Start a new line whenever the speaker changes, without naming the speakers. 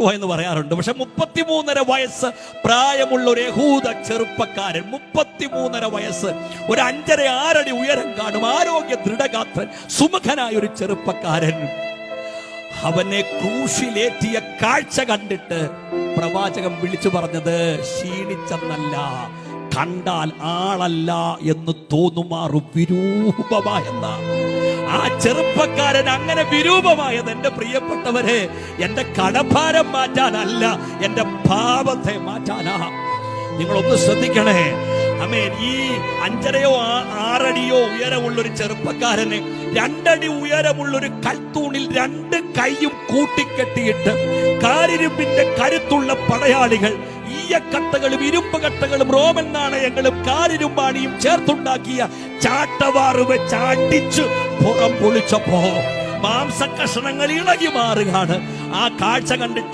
എന്ന് പറയാറുണ്ട്. പക്ഷെ 33.5 വയസ്സ് പ്രായമുള്ള ഒരു യഹൂദ ചെറുപ്പക്കാരൻ, 33.5 വയസ്സ്, ഒരു 5.5-6 അടി ഉയരം കാണും, ആരോഗ്യ ദൃഢഗാത്രൻ, സുമുഖനായ ഒരു ചെറുപ്പക്കാരൻ, അവനെ ക്രൂശിലേറ്റിയ കാഴ്ച കണ്ടിട്ട് പ്രവാചകൻ വിളിച്ചു പറഞ്ഞത് ക്ഷീണിച്ചെന്നല്ല, കണ്ടാൽ ആളല്ല എന്ന് തോന്നുമാറു വിരൂപമായെന്നാണ്. ആ ചെറുപ്പക്കാരൻ അങ്ങനെ വിരൂപമായത്, എന്റെ പ്രിയപ്പെട്ടവരെ, എന്റെ കടഭാരം മാറ്റാനല്ല, എന്റെ പാപത്തെ മാറ്റാനാ. നിങ്ങളൊന്ന് ശ്രദ്ധിക്കണേ. ആമേൻ. ഈ 5.5 6 അടിയോ ഉയരമുള്ളൊരു ചെറുപ്പക്കാരന് 2 അടി ഉയരമുള്ളൊരു കൽത്തൂണിൽ 2 കൈയും കൂട്ടിക്കെട്ടിയിട്ട് കാരിരുമ്പിന്റെ കരുത്തുള്ള പടയാളികൾ ഈയക്കട്ടകളും ഇരുമ്പ് കട്ടകളും റോമൻ നാണയങ്ങളും കാരിരുമ്പാണിയും ചേർത്തുണ്ടാക്കിയ ചാട്ടവാറ് വെച്ച് അടിച്ച് പുറം പൊളിച്ചപ്പോ മാംസക്കഷണങ്ങൾ ഇളകി മാറുകയാണ്. ആ കാഴ്ച കണ്ടിട്ട്